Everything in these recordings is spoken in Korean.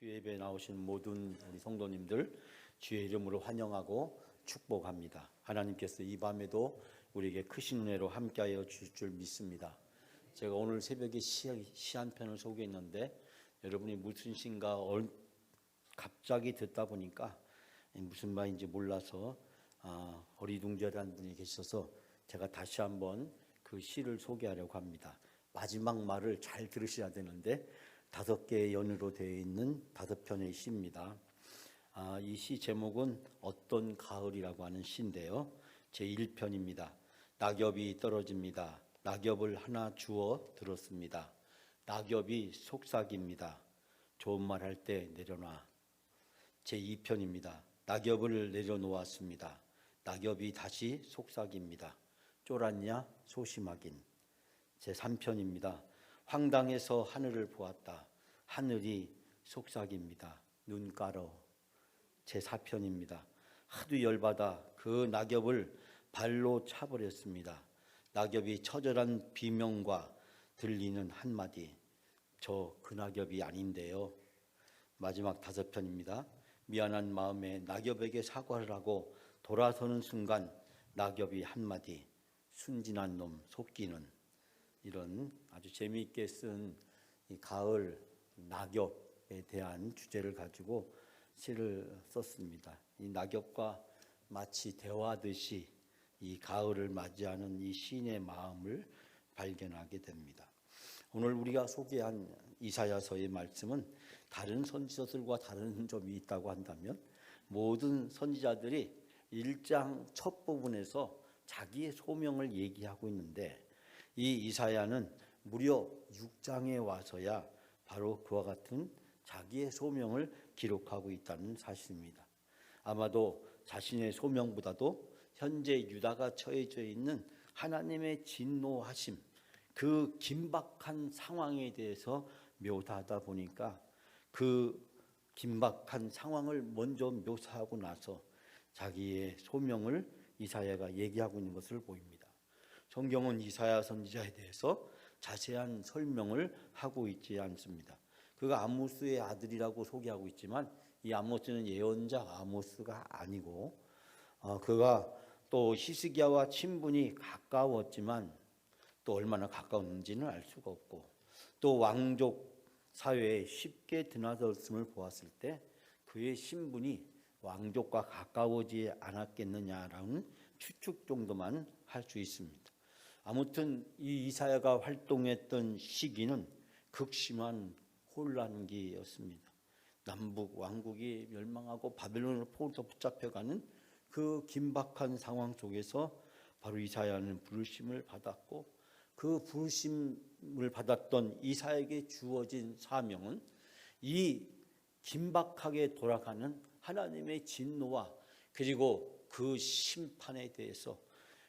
주의 예배에 나오신 모든 우리 성도님들 주의 이름으로 환영하고 축복합니다. 하나님께서 이 밤에도 우리에게 크신 은혜로 함께하여 주실 줄 믿습니다. 제가 오늘 새벽에 시 한 편을 소개했는데 여러분이 무슨 시인가 갑자기 듣다 보니까 무슨 말인지 몰라서 어리둥절한 분이 계셔서 제가 다시 한번 그 시를 소개하려고 합니다. 마지막 말을 잘 들으셔야 되는데 5개의 연으로 되어 있는 5편의 시입니다. 이 시 제목은 어떤 가을이라고 하는 시인데요. 제1편입니다. 낙엽이 떨어집니다. 낙엽을 하나 주워 들었습니다. 낙엽이 속삭입니다. 좋은 말 할 때 내려놔. 제2편입니다. 낙엽을 내려놓았습니다. 낙엽이 다시 속삭입니다. 쫄았냐? 소심하긴. 제3편입니다. 황당해서 하늘을 보았다. 하늘이 속삭입니다. 눈 깔어. 제4편입니다. 하도 열받아 그 낙엽을 발로 차버렸습니다. 낙엽이 처절한 비명과 들리는 한마디. 저 그 낙엽이 아닌데요. 마지막 5편입니다. 미안한 마음에 낙엽에게 사과를 하고 돌아서는 순간 낙엽이 한마디. 순진한 놈 속기는. 이런 아주 재미있게 쓴 이 가을 낙엽에 대한 주제를 가지고 시를 썼습니다. 이 낙엽과 마치 대화하듯이 이 가을을 맞이하는 이 시인의 마음을 발견하게 됩니다. 오늘 우리가 소개한 이사야서의 말씀은 다른 선지자들과 다른 점이 있다고 한다면 모든 선지자들이 1장 첫 부분에서 자기의 소명을 얘기하고 있는데 이 이사야는 무려 6장에 와서야 바로 그와 같은 자기의 소명을 기록하고 있다는 사실입니다. 아마도 자신의 소명보다도 현재 유다가 처해져 있는 하나님의 진노하심, 그 긴박한 상황에 대해서 묘사하다 보니까 그 긴박한 상황을 먼저 묘사하고 나서 자기의 소명을 이사야가 얘기하고 있는 것을 보입니다. 성경은 이사야 선지자에 대해서 자세한 설명을 하고 있지 않습니다. 그가 아모스의 아들이라고 소개하고 있지만 이 아모스는 예언자 아모스가 아니고 그가 또 히스기야와 친분이 가까웠지만 또 얼마나 가까웠는지는 알 수가 없고 또 왕족 사회에 쉽게 드나들었음을 보았을 때 그의 신분이 왕족과 가까워지지 않았겠느냐라는 추측 정도만 할 수 있습니다. 아무튼 이 이사야가 활동했던 시기는 극심한 혼란기였습니다. 남북 왕국이 멸망하고 바벨론으로 붙잡혀가는 그 긴박한 상황 속에서 바로 이사야는 부르심을 받았고 그 부르심을 받았던 이사야에게 주어진 사명은 이 긴박하게 돌아가는 하나님의 진노와 그리고 그 심판에 대해서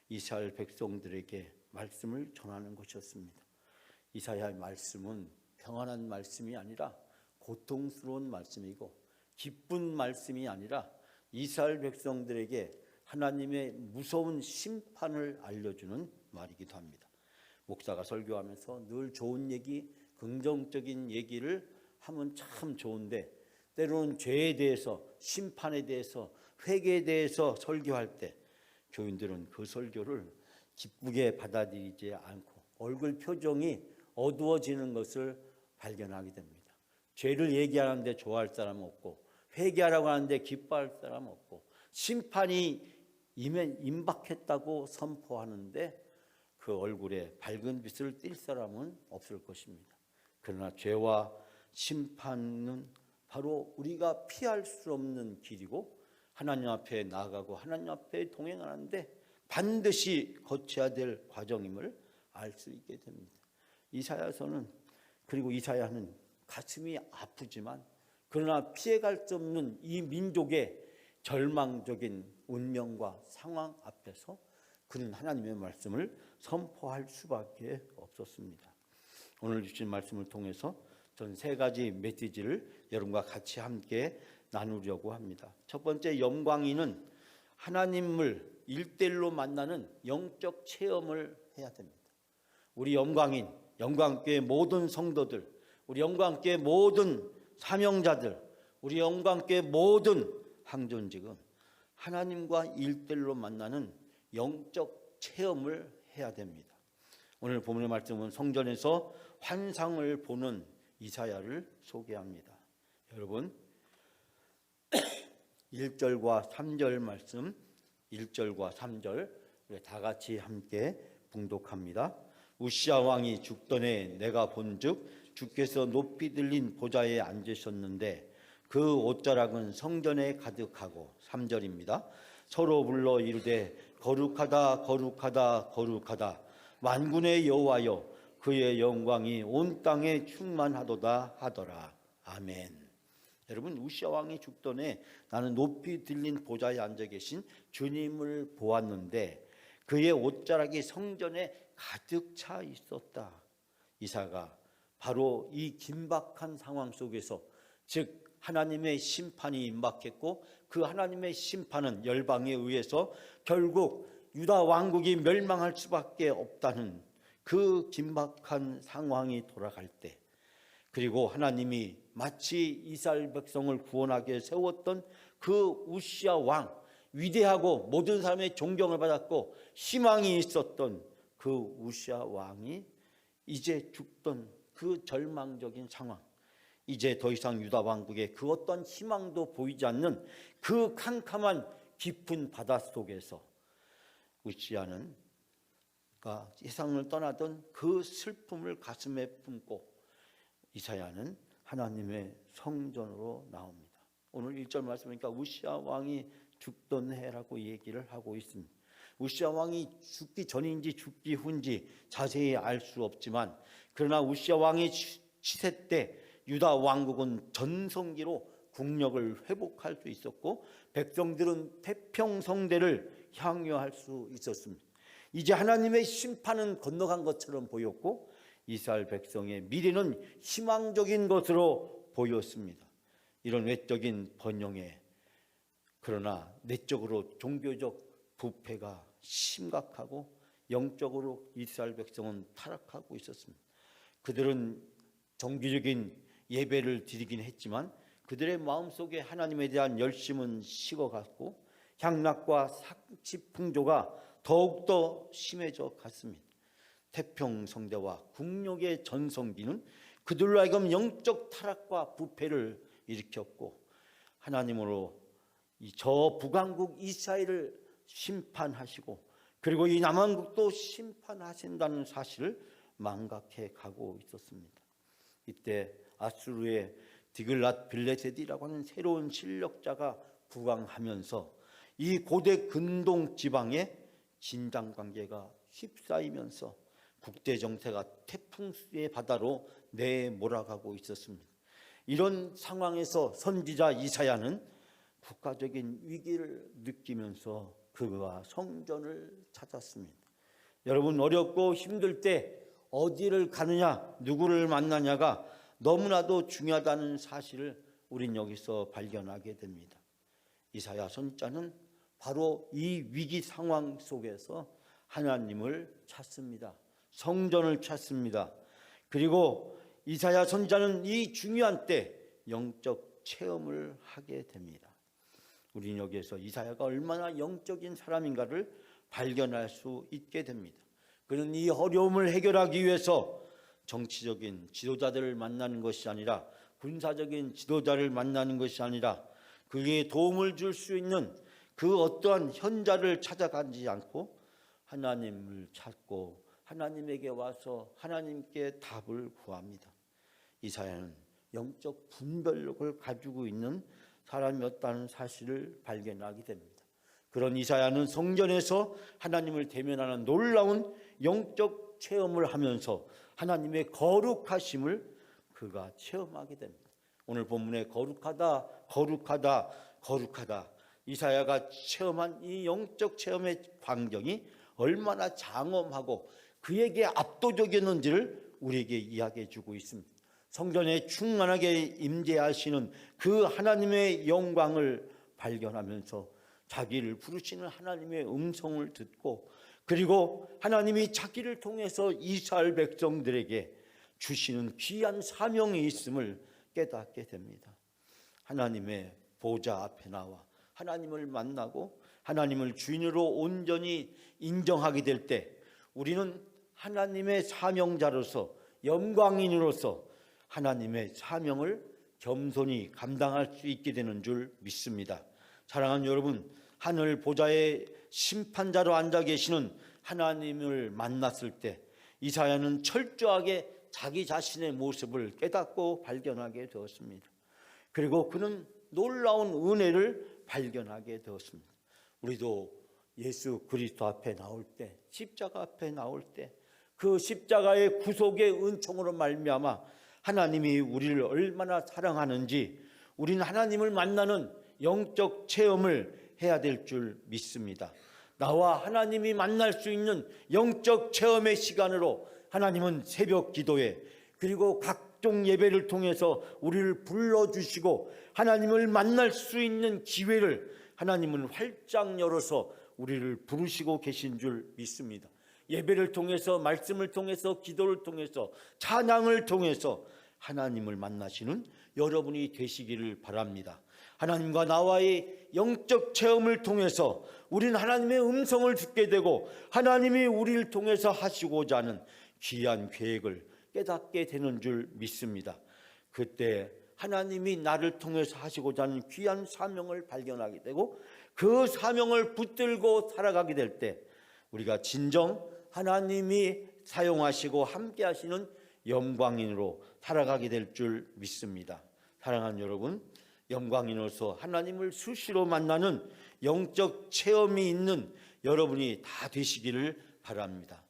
이스라엘 백성들에게 말씀을 전하는 것이었습니다. 이사야의 말씀은 평안한 말씀이 아니라 고통스러운 말씀이고 기쁜 말씀이 아니라 이스라엘 백성들에게 하나님의 무서운 심판을 알려주는 말이기도 합니다. 목사가 설교하면서 늘 좋은 얘기, 긍정적인 얘기를 하면 참 좋은데 때로는 죄에 대해서, 심판에 대해서, 회개에 대해서 설교할 때 교인들은 그 설교를 기쁘게 받아들이지 않고 얼굴 표정이 어두워지는 것을 발견하게 됩니다. 죄를 얘기하는데 좋아할 사람 없고 회개하라고 하는데 기뻐할 사람 없고 심판이 임박했다고 선포하는데 그 얼굴에 밝은 빛을 띌 사람은 없을 것입니다. 그러나 죄와 심판은 바로 우리가 피할 수 없는 길이고 하나님 앞에 나아가고 하나님 앞에 동행하는데 반드시 거쳐야 될 과정임을 알 수 있게 됩니다. 이사야서는 그리고 이사야는 가슴이 아프지만 그러나 피해갈 수 없는 이 민족의 절망적인 운명과 상황 앞에서 그는 하나님의 말씀을 선포할 수밖에 없었습니다. 오늘 주신 말씀을 통해서 저는 3가지 메시지를 여러분과 같이 함께 나누려고 합니다. 첫 번째, 영광인은 하나님을 1대1로 만나는 영적 체험을 해야 됩니다. 우리 영광인, 영광교회 모든 성도들, 우리 영광교회 모든 사명자들, 우리 영광교회 모든 항존직은 하나님과 일대일로 만나는 영적 체험을 해야 됩니다. 오늘 본문의 말씀은 성전에서 환상을 보는 이사야를 소개합니다. 여러분 1절과 3절 말씀, 1절과 3절 우리 다 같이 함께 봉독합니다. 우시야 왕이 죽던 해 내가 본즉 주께서 높이 들린 보좌에 앉으셨는데 그 옷자락은 성전에 가득하고 3절입니다. 서로 불러 이르되 거룩하다 거룩하다 거룩하다 만군의 여호와여 그의 영광이 온 땅에 충만하도다 하더라. 아멘. 여러분 우시야 왕이 죽던 해 나는 높이 들린 보좌에 앉아 계신 주님을 보았는데 그의 옷자락이 성전에 가득 차 있었다. 이사야가 바로 이 긴박한 상황 속에서 즉 하나님의 심판이 임박했고 그 하나님의 심판은 열방에 의해서 결국 유다 왕국이 멸망할 수밖에 없다는 그 긴박한 상황이 돌아갈 때 그리고 하나님이 마치 이스라엘 백성을 구원하게 세웠던 그 우시야 왕 위대하고 모든 사람의 존경을 받았고 희망이 있었던 그 우시야 왕이 이제 죽던 그 절망적인 상황 이제 더 이상 유다 왕국에 그 어떤 희망도 보이지 않는 그 캄캄한 깊은 바다 속에서 우시야는 세상을 떠나던 그 슬픔을 가슴에 품고 이사야는 하나님의 성전으로 나옵니다. 오늘 1절 말씀이니까 우시야 왕이 죽던 해라고 얘기를 하고 있습니다. 우시야 왕이 죽기 전인지 죽기 후인지 자세히 알 수 없지만 그러나 우시야 왕의 치세 때 유다 왕국은 전성기로 국력을 회복할 수 있었고 백성들은 태평성대를 향유할 수 있었습니다. 이제 하나님의 심판은 건너간 것처럼 보였고 이스라엘 백성의 미래는 희망적인 것으로 보였습니다. 이런 외적인 번영에 그러나 내적으로 종교적 부패가 심각하고 영적으로 이스라엘 백성은 타락하고 있었습니다. 그들은 정기적인 예배를 드리긴 했지만 그들의 마음속에 하나님에 대한 열심은 식어갔고 향락과 사치풍조가 더욱더 심해져 갔습니다. 태평성대와 국력의 전성기는 그들로 하여금 영적 타락과 부패를 일으켰고 하나님으로 저 북왕국 이스라엘을 심판하시고 그리고 이 남왕국도 심판하신다는 사실을 망각해 가고 있었습니다. 이때 아수르의 디글랏 빌레셋이라고 하는 새로운 실력자가 부강하면서 이 고대 근동 지방의 진당관계가 휩싸이면서 국제 정세가 태풍수의 바다로 내몰아가고 있었습니다. 이런 상황에서 선지자 이사야는 국가적인 위기를 느끼면서 그가 성전을 찾았습니다. 여러분 어렵고 힘들 때 어디를 가느냐 누구를 만나냐가 너무나도 중요하다는 사실을 우린 여기서 발견하게 됩니다. 이사야 선지자는 바로 이 위기 상황 속에서 하나님을 찾습니다. 성전을 찾습니다. 그리고 이사야 선지자는 이 중요한 때 영적 체험을 하게 됩니다. 우리는 여기에서 이사야가 얼마나 영적인 사람인가를 발견할 수 있게 됩니다. 그는 이 어려움을 해결하기 위해서 정치적인 지도자들을 만나는 것이 아니라 군사적인 지도자를 만나는 것이 아니라 그에게 도움을 줄 수 있는 그 어떠한 현자를 찾아가지 않고 하나님을 찾고 하나님에게 와서 하나님께 답을 구합니다. 이사야는 영적 분별력을 가지고 있는 사람이었다는 사실을 발견하게 됩니다. 그런 이사야는 성전에서 하나님을 대면하는 놀라운 영적 체험을 하면서 하나님의 거룩하심을 그가 체험하게 됩니다. 오늘 본문에 거룩하다 거룩하다 거룩하다 이사야가 체험한 이 영적 체험의 광경이 얼마나 장엄하고 그에게 압도적이었는지를 우리에게 이야기해 주고 있습니다. 성전에 충만하게 임재하시는 그 하나님의 영광을 발견하면서 자기를 부르시는 하나님의 음성을 듣고 그리고 하나님이 자기를 통해서 이스라엘 백성들에게 주시는 귀한 사명이 있음을 깨닫게 됩니다. 하나님의 보좌 앞에 나와 하나님을 만나고 하나님을 주인으로 온전히 인정하게 될 때 우리는 하나님의 사명자로서 영광인으로서 하나님의 사명을 겸손히 감당할 수 있게 되는 줄 믿습니다. 사랑하는 여러분, 하늘 보좌의 심판자로 앉아 계시는 하나님을 만났을 때 이사야는 철저하게 자기 자신의 모습을 깨닫고 발견하게 되었습니다. 그리고 그는 놀라운 은혜를 발견하게 되었습니다. 우리도 예수 그리스도 앞에 나올 때, 십자가 앞에 나올 때 그 십자가의 구속의 은총으로 말미암아 하나님이 우리를 얼마나 사랑하는지 우리는 하나님을 만나는 영적 체험을 해야 될 줄 믿습니다. 나와 하나님이 만날 수 있는 영적 체험의 시간으로 하나님은 새벽 기도에 그리고 각종 예배를 통해서 우리를 불러주시고 하나님을 만날 수 있는 기회를 하나님은 활짝 열어서 우리를 부르시고 계신 줄 믿습니다. 예배를 통해서, 말씀을 통해서, 기도를 통해서, 찬양을 통해서 하나님을 만나시는 여러분이 되시기를 바랍니다. 하나님과 나와의 영적 체험을 통해서 우리는 하나님의 음성을 듣게 되고 하나님이 우리를 통해서 하시고자 하는 귀한 계획을 깨닫게 되는 줄 믿습니다. 그때 하나님이 나를 통해서 하시고자 하는 귀한 사명을 발견하게 되고 그 사명을 붙들고 살아가게 될 때 우리가 진정 하나님이 사용하시고 함께 하시는 영광인으로 살아가게 될 줄 믿습니다. 사랑하는 여러분, 영광인으로서 하나님을 수시로 만나는 영적 체험이 있는 여러분이 다 되시기를 바랍니다.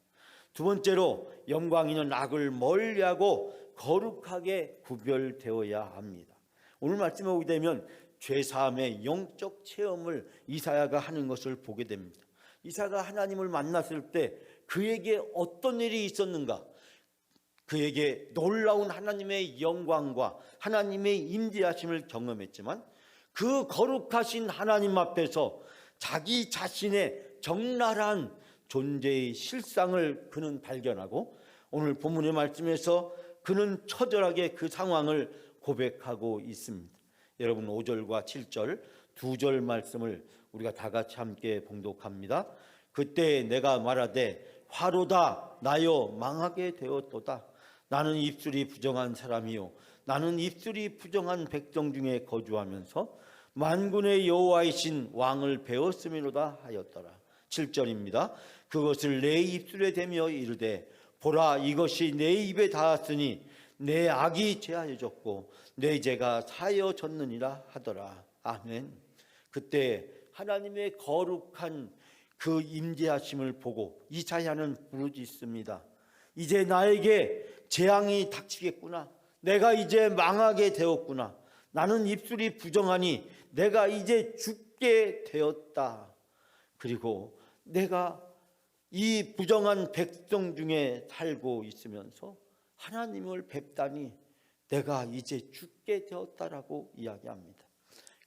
두 번째로, 영광인은 악을 멀리하고 거룩하게 구별되어야 합니다. 오늘 말씀에 오게 되면 죄사함의 영적 체험을 이사야가 하는 것을 보게 됩니다. 이사야가 하나님을 만났을 때 그에게 어떤 일이 있었는가? 그에게 놀라운 하나님의 영광과 하나님의 임재하심을 경험했지만 그 거룩하신 하나님 앞에서 자기 자신의 적나라한 존재의 실상을 그는 발견하고 오늘 본문의 말씀에서 그는 처절하게 그 상황을 고백하고 있습니다. 여러분 5절과 7절 두 절 말씀을 우리가 다 같이 함께 봉독합니다. 그때 내가 말하되 화로다 나여 망하게 되었도다. 나는 입술이 부정한 사람이요 나는 입술이 부정한 백성 중에 거주하면서 만군의 여호와이신 왕을 배웠음이로다 하였더라. 7절입니다. 그것을 내 입술에 대며 이르되 보라 이것이 내 입에 닿았으니 내 악이 제하여졌고 내 죄가 사여졌느니라 하더라. 아멘. 그때 하나님의 거룩한 그 임재하심을 보고 이사야는 부르짖습니다. 이제 나에게 재앙이 닥치겠구나. 내가 이제 망하게 되었구나. 나는 입술이 부정하니 내가 이제 죽게 되었다. 그리고 내가 이 부정한 백성 중에 살고 있으면서 하나님을 뵙다니 내가 이제 죽게 되었다라고 이야기합니다.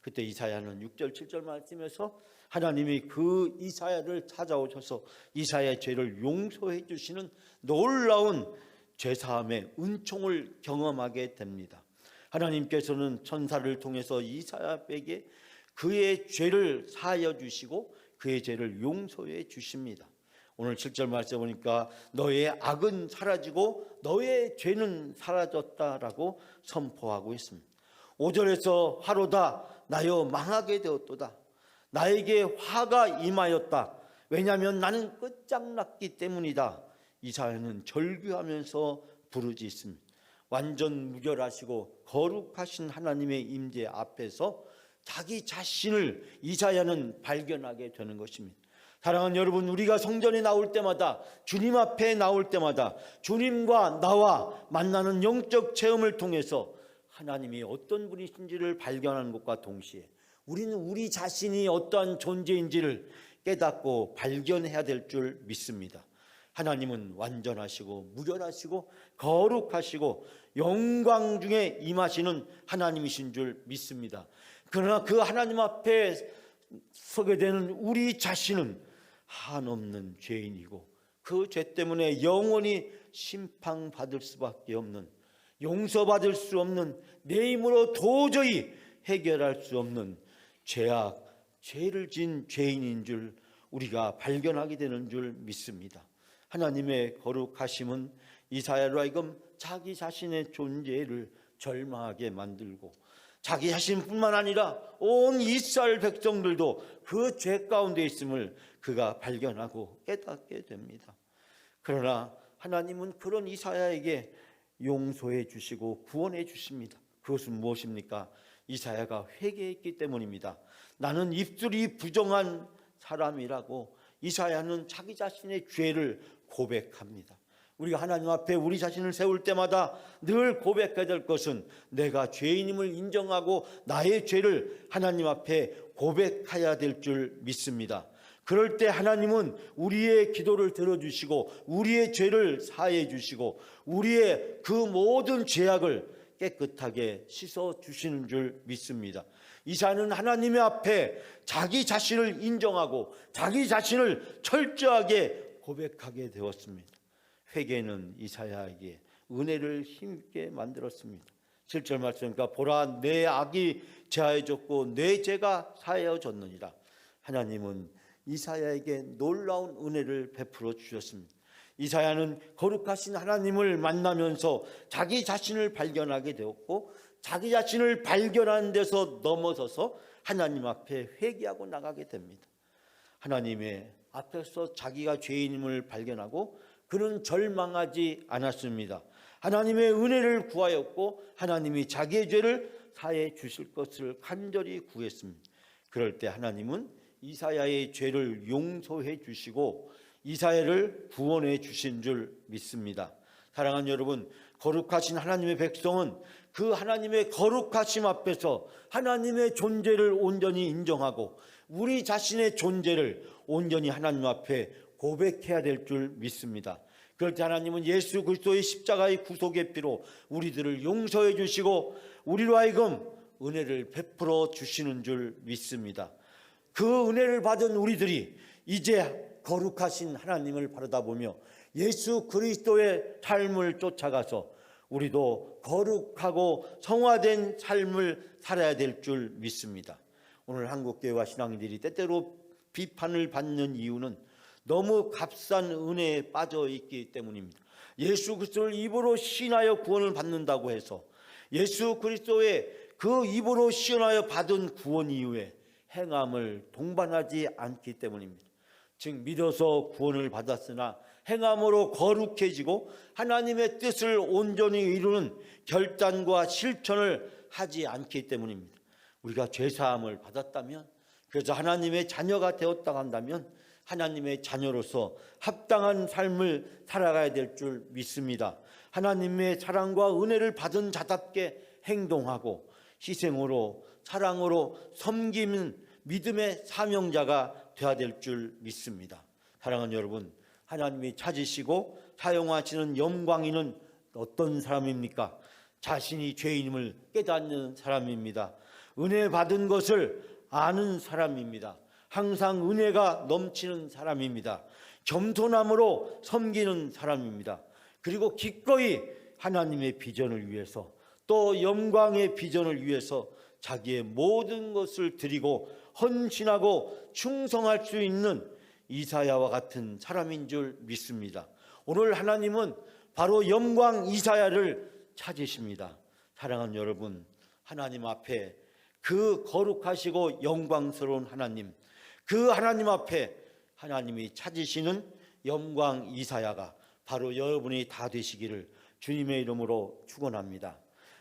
그때 이사야는 6절 7절 말씀에서 하나님이 그 이사야를 찾아오셔서 이사야의 죄를 용서해 주시는 놀라운 죄사함의 은총을 경험하게 됩니다. 하나님께서는 천사를 통해서 이사야에게 그의 죄를 사하여 주시고 그의 죄를 용서해 주십니다. 오늘 7절 말씀 보니까 너의 악은 사라지고 너의 죄는 사라졌다라고 선포하고 있습니다. 5절에서 화로다 나여 망하게 되었도다. 나에게 화가 임하였다. 왜냐하면 나는 끝장났기 때문이다. 이사야는 절규하면서 부르짖습니다. 완전 무결하시고 거룩하신 하나님의 임재 앞에서 자기 자신을 이사야는 발견하게 되는 것입니다. 사랑하는 여러분, 우리가 성전에 나올 때마다 주님 앞에 나올 때마다 주님과 나와 만나는 영적 체험을 통해서 하나님이 어떤 분이신지를 발견하는 것과 동시에 우리는 우리 자신이 어떠한 존재인지를 깨닫고 발견해야 될 줄 믿습니다. 하나님은 완전하시고 무결하시고 거룩하시고 영광 중에 임하시는 하나님이신 줄 믿습니다. 그러나 그 하나님 앞에 서게 되는 우리 자신은 한없는 죄인이고 그 죄 때문에 영원히 심판받을 수밖에 없는 용서받을 수 없는, 내 힘으로 도저히 해결할 수 없는 죄를 지은 죄인인 줄 우리가 발견하게 되는 줄 믿습니다. 하나님의 거룩하심은 이사야로 하여금 자기 자신의 존재를 절망하게 만들고, 자기 자신뿐만 아니라 온 이스라엘 백성들도 그 죄 가운데 있음을 그가 발견하고 깨닫게 됩니다. 그러나 하나님은 그런 이사야에게 용서해 주시고 구원해 주십니다. 그것은 무엇입니까? 이사야가 회개했기 때문입니다. 나는 입술이 부정한 사람이라고 이사야는 자기 자신의 죄를 고백합니다. 우리가 하나님 앞에 우리 자신을 세울 때마다 늘 고백해야 될 것은 내가 죄인임을 인정하고 나의 죄를 하나님 앞에 고백해야 될 줄 믿습니다. 그럴 때 하나님은 우리의 기도를 들어주시고 우리의 죄를 사해 주시고 우리의 그 모든 죄악을 깨끗하게 씻어주시는 줄 믿습니다. 이사야는 하나님의 앞에 자기 자신을 인정하고 자기 자신을 철저하게 고백하게 되었습니다. 회개는 이사야에게 은혜를 힘있게 만들었습니다. 7절 말씀이니까 보라 내 악이 제하여졌고 내 죄가 사하여졌느니라. 하나님은 이사야에게 놀라운 은혜를 베풀어 주셨습니다. 이사야는 거룩하신 하나님을 만나면서 자기 자신을 발견하게 되었고 자기 자신을 발견하는 데서 넘어서서 하나님 앞에 회개하고 나가게 됩니다. 하나님의 앞에서 자기가 죄인임을 발견하고 그는 절망하지 않았습니다. 하나님의 은혜를 구하였고 하나님이 자기의 죄를 사해 주실 것을 간절히 구했습니다. 그럴 때 하나님은 이사야의 죄를 용서해 주시고 이사야를 구원해 주신 줄 믿습니다. 사랑하는 여러분, 거룩하신 하나님의 백성은 그 하나님의 거룩하심 앞에서 하나님의 존재를 온전히 인정하고 우리 자신의 존재를 온전히 하나님 앞에 고백해야 될 줄 믿습니다. 그럴 때 하나님은 예수 그리스도의 십자가의 구속의 피로 우리들을 용서해 주시고 우리로 하여금 은혜를 베풀어 주시는 줄 믿습니다. 그 은혜를 받은 우리들이 이제 거룩하신 하나님을 바라다 보며 예수 그리스도의 삶을 쫓아가서 우리도 거룩하고 성화된 삶을 살아야 될 줄 믿습니다. 오늘 한국교회와 신앙인들이 때때로 비판을 받는 이유는 너무 값싼 은혜에 빠져 있기 때문입니다. 예수 그리스도를 입으로 시인하여 구원을 받는다고 해서 예수 그리스도의 그 입으로 시인하여 받은 구원 이후에 행함을 동반하지 않기 때문입니다. 즉 믿어서 구원을 받았으나 행함으로 거룩해지고 하나님의 뜻을 온전히 이루는 결단과 실천을 하지 않기 때문입니다. 우리가 죄사함을 받았다면, 그래서 하나님의 자녀가 되었다 한다면 하나님의 자녀로서 합당한 삶을 살아가야 될 줄 믿습니다. 하나님의 사랑과 은혜를 받은 자답게 행동하고 희생으로 사랑으로 섬기는 믿음의 사명자가 되어야 될 줄 믿습니다. 사랑하는 여러분, 하나님이 찾으시고 사용하시는 영광인은 어떤 사람입니까? 자신이 죄인임을 깨닫는 사람입니다. 은혜 받은 것을 아는 사람입니다. 항상 은혜가 넘치는 사람입니다. 겸손함으로 섬기는 사람입니다. 그리고 기꺼이 하나님의 비전을 위해서 또 영광의 비전을 위해서 자기의 모든 것을 드리고 헌신하고 충성할 수 있는 이사야와 같은 사람인 줄 믿습니다. 오늘 하나님은 바로 영광 이사야를 찾으십니다. 사랑하는 여러분, 하나님 앞에 그 거룩하시고 영광스러운 하나님, 그 하나님 앞에 하나님이 찾으시는 영광 이사야가 바로 여러분이 다 되시기를 주님의 이름으로 축원합니다.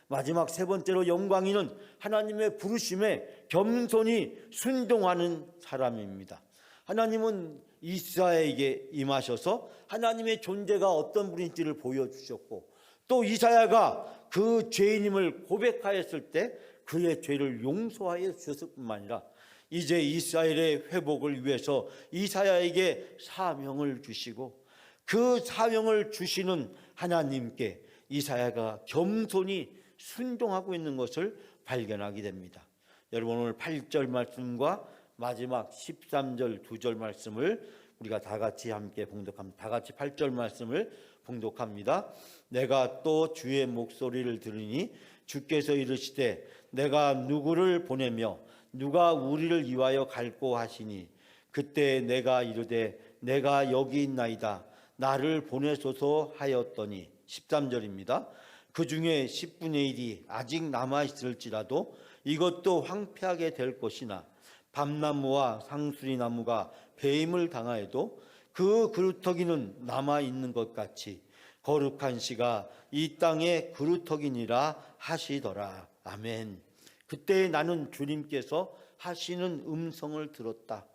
마지막 세 번째로 영광이는 하나님의 부르심에 겸손히 순종하는 사람입니다. 하나님은 이사야에게 임하셔서 하나님의 존재가 어떤 분인지를 보여주셨고 또 이사야가 그 죄인임을 고백하였을 때 그의 죄를 용서하여 주셨을 뿐만 아니라 이제 이스라엘의 회복을 위해서 이사야에게 사명을 주시고 그 사명을 주시는 하나님께 이사야가 겸손히 순종하고 있는 것을 발견하게 됩니다. 여러분, 오늘 8절 말씀과 마지막 13절 2절 말씀을 우리가 다 같이 함께 봉독합니다. 다 같이 8절 말씀을 봉독합니다. 내가 또 주의 목소리를 들으니 주께서 이르시되 내가 누구를 보내며 누가 우리를 위하여 갈꼬 하시니 그때 내가 이르되 내가 여기 있나이다 나를 보내소서 하였더니 13절입니다. 그 중에 10분의 1이 아직 남아있을지라도 이것도 황폐하게 될 것이나 밤나무와 상수리나무가 배임을 당하여도 그 그루터기는 남아있는 것 같이 거룩한 씨가 이 땅의 그루터기니라 하시더라. 아멘. 그때 나는 주님께서 하시는 음성을 들었다.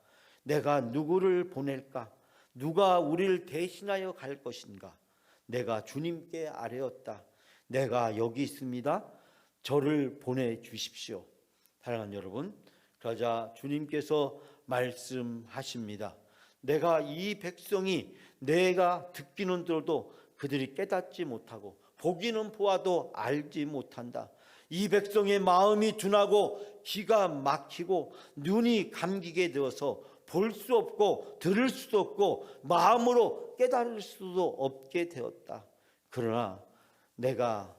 내가 누구를 보낼까? 누가 우리를 대신하여 갈 것인가? 내가 주님께 아뢰었다. 내가 여기 있습니다. 저를 보내주십시오. 사랑하는 여러분, 그러자 주님께서 말씀하십니다. 내가 이 백성이 내가 듣기는 들어도 그들이 깨닫지 못하고 보기는 보아도 알지 못한다. 이 백성의 마음이 둔하고 귀가 막히고 눈이 감기게 되어서 볼 수 없고 들을 수도 없고 마음으로 깨달을 수도 없게 되었다. 그러나 내가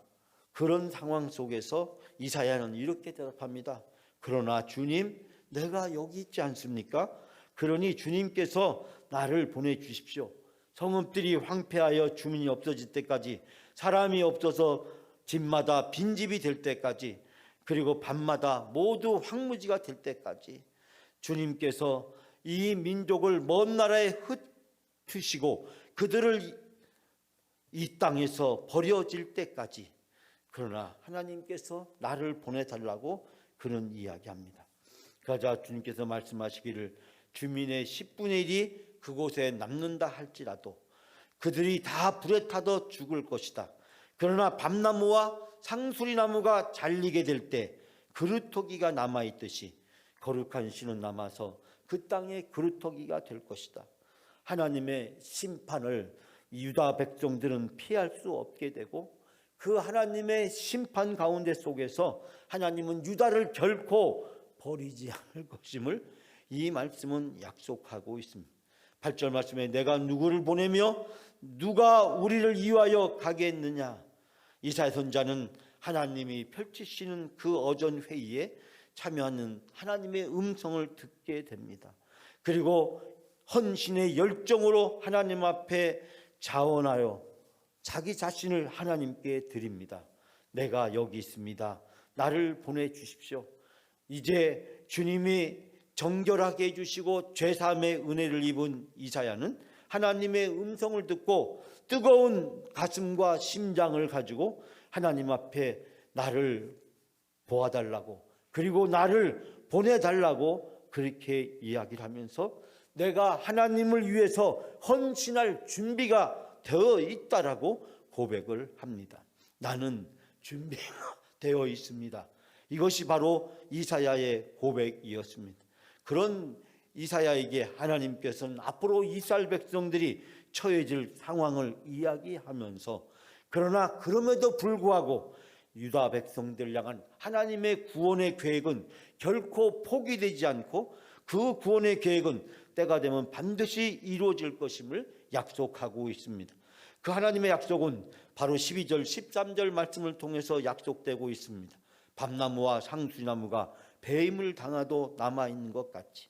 그런 상황 속에서 이사야는 이렇게 대답합니다. 그러나 주님, 내가 여기 있지 않습니까? 그러니 주님께서 나를 보내주십시오. 성읍들이 황폐하여 주민이 없어질 때까지, 사람이 없어서 집마다 빈집이 될 때까지, 그리고 밤마다 모두 황무지가 될 때까지 주님께서 이 민족을 먼 나라에 흩으시고 그들을 이 땅에서 버려질 때까지, 그러나 하나님께서 나를 보내달라고 그런 이야기합니다. 그러자 주님께서 말씀하시기를 주민의 10분의 1이 그곳에 남는다 할지라도 그들이 다 불에 타도 죽을 것이다. 그러나 밤나무와 상수리나무가 잘리게 될 때 그루터기가 남아있듯이 거룩한 씨는 남아서 그 땅의 그루터기가 될 것이다. 하나님의 심판을 유다 백성들은 피할 수 없게 되고 그 하나님의 심판 가운데 속에서 하나님은 유다를 결코 버리지 않을 것임을 이 말씀은 약속하고 있습니다. 8절 말씀에 내가 누구를 보내며 누가 우리를 위하여 가겠느냐. 이사야 선지자는 하나님이 펼치시는 그 어전 회의에 참여하는 하나님의 음성을 듣게 됩니다. 그리고 헌신의 열정으로 하나님 앞에 자원하여 자기 자신을 하나님께 드립니다. 내가 여기 있습니다. 나를 보내주십시오. 이제 주님이 정결하게 해주시고 죄사함의 은혜를 입은 이사야는 하나님의 음성을 듣고 뜨거운 가슴과 심장을 가지고 하나님 앞에 나를 보아달라고, 그리고 나를 보내달라고 그렇게 이야기를 하면서 내가 하나님을 위해서 헌신할 준비가 되어 있다라고 고백을 합니다. 나는 준비가 되어 있습니다. 이것이 바로 이사야의 고백이었습니다. 그런 이사야에게 하나님께서는 앞으로 이스라엘 백성들이 처해질 상황을 이야기하면서, 그러나 그럼에도 불구하고 유다 백성들을 향한 하나님의 구원의 계획은 결코 포기되지 않고 그 구원의 계획은 때가 되면 반드시 이루어질 것임을 약속하고 있습니다. 그 하나님의 약속은 바로 12절 13절 말씀을 통해서 약속되고 있습니다. 밤나무와 상수리나무가 배임을 당하도 남아있는 것 같이,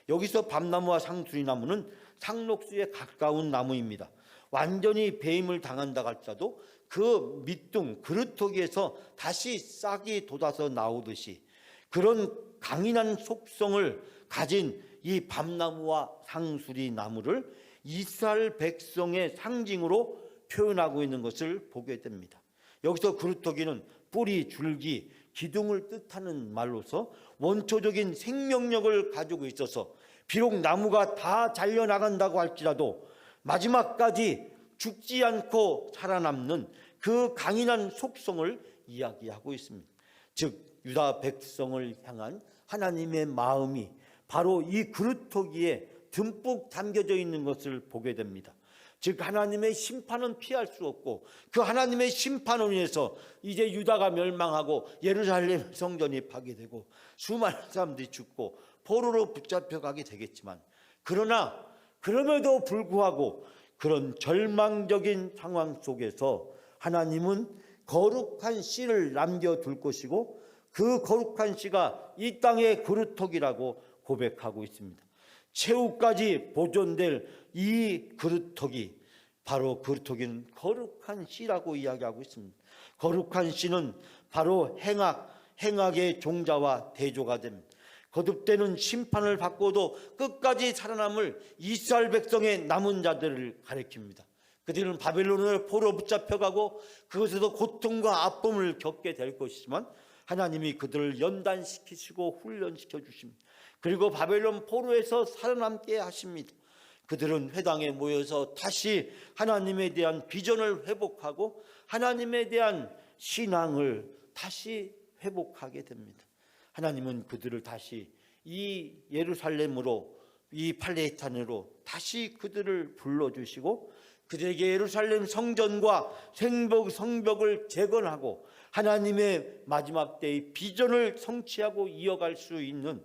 여기서 밤나무와 상수리나무는 상록수에 가까운 나무입니다. 완전히 배임을 당한다 할지라도 그 밑둥 그루터기에서 다시 싹이 돋아서 나오듯이 그런 강인한 속성을 가진 이 밤나무와 상수리나무를 이스라엘 백성의 상징으로 표현하고 있는 것을 보게 됩니다. 여기서 그루터기는 뿌리, 줄기, 기둥을 뜻하는 말로서 원초적인 생명력을 가지고 있어서 비록 나무가 다 잘려나간다고 할지라도 마지막까지 죽지 않고 살아남는 그 강인한 속성을 이야기하고 있습니다. 즉 유다 백성을 향한 하나님의 마음이 바로 이 그루터기에 듬뿍 담겨져 있는 것을 보게 됩니다. 즉 하나님의 심판은 피할 수 없고 그 하나님의 심판으로 인해서 이제 유다가 멸망하고 예루살렘 성전이 파괴되고 수많은 사람들이 죽고 포로로 붙잡혀 가게 되겠지만, 그러나 그럼에도 불구하고 그런 절망적인 상황 속에서 하나님은 거룩한 씨를 남겨둘 것이고 그 거룩한 씨가 이 땅의 그루터기라고 고백하고 있습니다. 최후까지 보존될 이 그루터기, 바로 그루터기는 거룩한 씨라고 이야기하고 있습니다. 거룩한 씨는 바로 행악의 종자와 대조가 됩니다. 거듭되는 심판을 받고도 끝까지 살아남을 이스라엘 백성의 남은 자들을 가리킵니다. 그들은 바벨론을 포로 붙잡혀가고 그것에서 고통과 아픔을 겪게 될 것이지만 하나님이 그들을 연단시키시고 훈련시켜 주십니다. 그리고 바벨론 포로에서 살아남게 하십니다. 그들은 회당에 모여서 다시 하나님에 대한 비전을 회복하고 하나님에 대한 신앙을 다시 회복하게 됩니다. 하나님은 그들을 다시 이 예루살렘으로, 이 팔레스타인으로 다시 그들을 불러주시고 그들에게 예루살렘 성전과 성벽을 재건하고 하나님의 마지막 때의 비전을 성취하고 이어갈 수 있는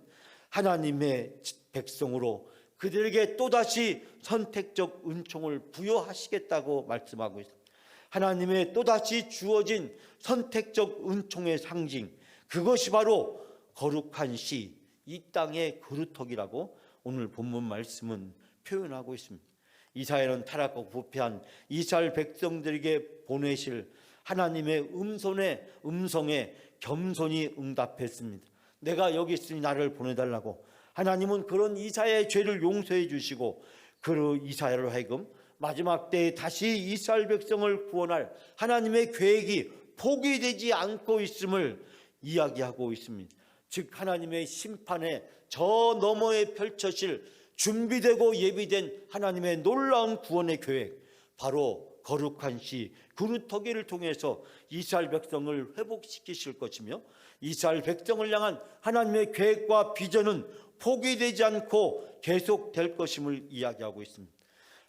하나님의 백성으로 그들에게 또다시 선택적 은총을 부여하시겠다고 말씀하고 있습니다. 하나님의 또다시 주어진 선택적 은총의 상징, 그것이 바로 거룩한 씨, 이 땅의 그루터기라고 오늘 본문 말씀은 표현하고 있습니다. 이사야는 타락하고 부패한 이스라엘 백성들에게 보내실 하나님의 음성에 겸손히 응답했습니다. 내가 여기 있으니 나를 보내달라고. 하나님은 그런 이사야의 죄를 용서해 주시고 그 이사야로 하여금 마지막 때에 다시 이스라엘 백성을 구원할 하나님의 계획이 포기되지 않고 있음을 이야기하고 있습니다. 즉 하나님의 심판에 저 너머에 펼쳐질 준비되고 예비된 하나님의 놀라운 구원의 계획, 바로 거룩한 씨 그루터기를 통해서 이스라엘 백성을 회복시키실 것이며 이스라엘 백성을 향한 하나님의 계획과 비전은 포기되지 않고 계속될 것임을 이야기하고 있습니다.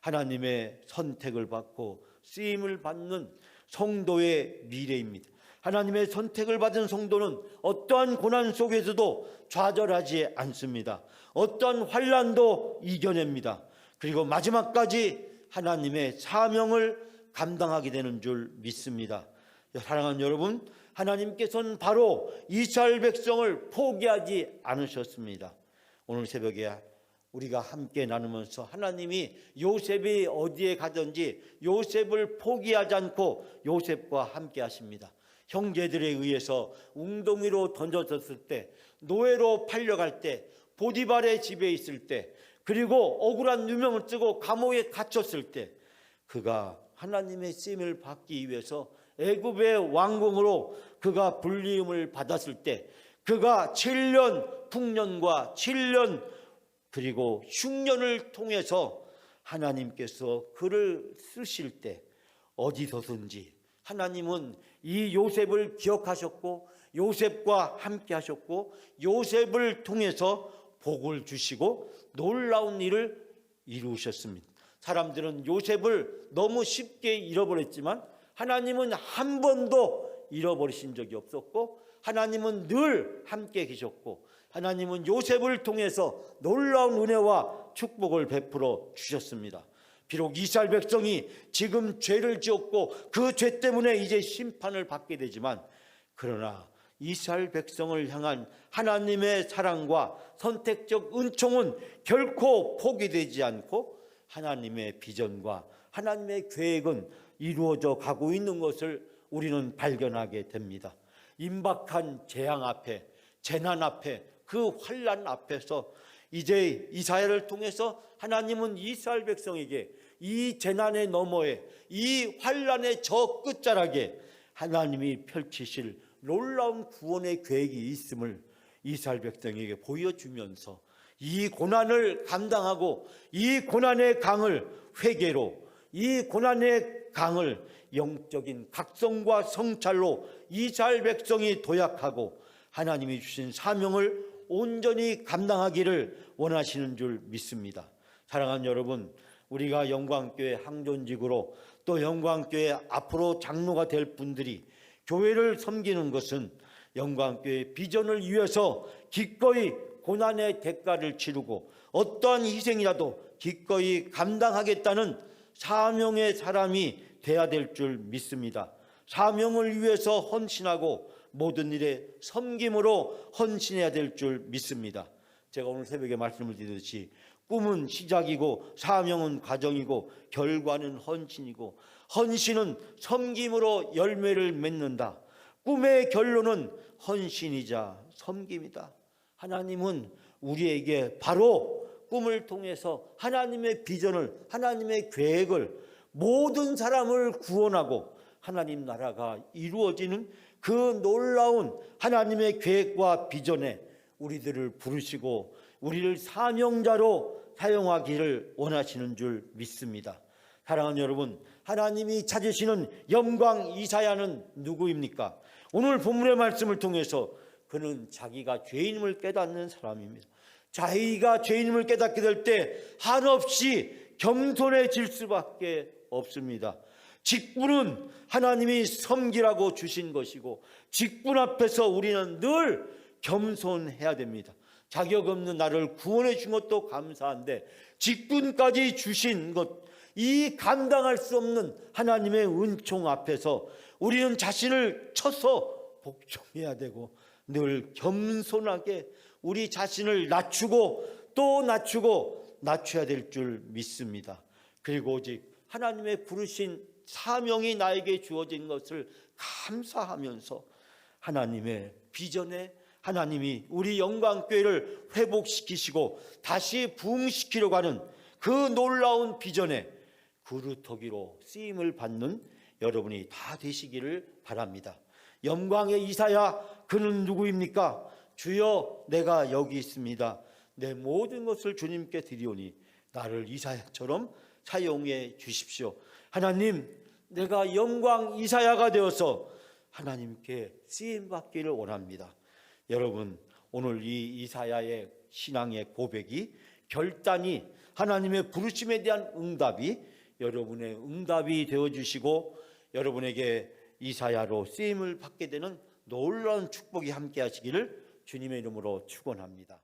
하나님의 선택을 받고 쓰임을 받는 성도의 미래입니다. 하나님의 선택을 받은 성도는 어떠한 고난 속에서도 좌절하지 않습니다. 어떠한 환난도 이겨냅니다. 그리고 마지막까지 하나님의 사명을 감당하게 되는 줄 믿습니다. 사랑하는 여러분, 하나님께서는 바로 이스라엘 백성을 포기하지 않으셨습니다. 오늘 새벽에 우리가 함께 나누면서 하나님이 요셉이 어디에 가든지 요셉을 포기하지 않고 요셉과 함께 하십니다. 형제들에 의해서 웅덩이로 던져졌을 때, 노예로 팔려갈 때, 보디발의 집에 있을 때, 그리고 억울한 누명을 쓰고 감옥에 갇혔을 때 그가 하나님의 쓰임을 받기 위해서 애굽의 왕궁으로 그가 불리임을 받았을 때, 그가 7년 풍년과 7년 그리고 흉년을 통해서 하나님께서 그를 쓰실 때 어디서든지 하나님은 이 요셉을 기억하셨고 요셉과 함께 하셨고 요셉을 통해서 복을 주시고 놀라운 일을 이루셨습니다. 사람들은 요셉을 너무 쉽게 잃어버렸지만 하나님은 한 번도 잃어버리신 적이 없었고 하나님은 늘 함께 계셨고 하나님은 요셉을 통해서 놀라운 은혜와 축복을 베풀어 주셨습니다. 비록 이스라엘 백성이 지금 죄를 지었고 그 죄 때문에 이제 심판을 받게 되지만 그러나 이스라엘 백성을 향한 하나님의 사랑과 선택적 은총은 결코 포기되지 않고 하나님의 비전과 하나님의 계획은 이루어져 가고 있는 것을 우리는 발견하게 됩니다. 임박한 재앙 앞에, 재난 앞에, 그 환난 앞에서 이제 이사야를 통해서 하나님은 이스라엘 백성에게 이 재난의 너머에, 이 환난의 저 끝자락에 하나님이 펼치실 놀라운 구원의 계획이 있음을 이스라엘 백성에게 보여주면서 이 고난을 감당하고 이 고난의 강을 회개로, 이 고난의 강을 영적인 각성과 성찰로 이스라엘 백성이 도약하고 하나님이 주신 사명을 온전히 감당하기를 원하시는 줄 믿습니다. 사랑하는 여러분, 우리가 영광교회 항존직으로 또 영광교회 앞으로 장로가 될 분들이 교회를 섬기는 것은 영광교회 비전을 위해서 기꺼이 고난의 대가를 치르고 어떠한 희생이라도 기꺼이 감당하겠다는 사명의 사람이 돼야 될 줄 믿습니다. 사명을 위해서 헌신하고 모든 일에 섬김으로 헌신해야 될 줄 믿습니다. 제가 오늘 새벽에 말씀을 드렸듯이 꿈은 시작이고 사명은 과정이고 결과는 헌신이고 헌신은 섬김으로 열매를 맺는다. 꿈의 결론은 헌신이자 섬김이다. 하나님은 우리에게 바로 꿈을 통해서 하나님의 비전을, 하나님의 계획을, 모든 사람을 구원하고 하나님 나라가 이루어지는 그 놀라운 하나님의 계획과 비전에 우리들을 부르시고 우리를 사명자로 사용하기를 원하시는 줄 믿습니다. 사랑하는 여러분, 하나님이 찾으시는 영광 이사야는 누구입니까? 오늘 본문의 말씀을 통해서 그는 자기가 죄인임을 깨닫는 사람입니다. 자기가 죄인임을 깨닫게 될 때 한없이 겸손해질 수밖에 없습니다. 직분은 하나님이 섬기라고 주신 것이고 직분 앞에서 우리는 늘 겸손해야 됩니다. 자격 없는 나를 구원해 준 것도 감사한데 직분까지 주신 것, 이 감당할 수 없는 하나님의 은총 앞에서 우리는 자신을 쳐서 복종해야 되고 늘 겸손하게 우리 자신을 낮추고 또 낮추고 낮춰야 될 줄 믿습니다. 그리고 오직 하나님의 부르신 사명이 나에게 주어진 것을 감사하면서 하나님의 비전에 하나님이 우리 영광교회를 회복시키시고 다시 부흥시키려고 하는 그 놀라운 비전에 그루터기로 쓰임을 받는 여러분이 다 되시기를 바랍니다. 영광의 이사야, 그는 누구입니까? 주여, 내가 여기 있습니다. 내 모든 것을 주님께 드리오니 나를 이사야처럼 사용해 주십시오. 하나님, 내가 영광 이사야가 되어서 하나님께 쓰임받기를 원합니다. 여러분, 오늘 이 이사야의 신앙의 고백이, 결단이, 하나님의 부르심에 대한 응답이 여러분의 응답이 되어주시고 여러분에게 이사야로 쓰임을 받게 되는 놀라운 축복이 함께 하시기를 주님의 이름으로 축원합니다.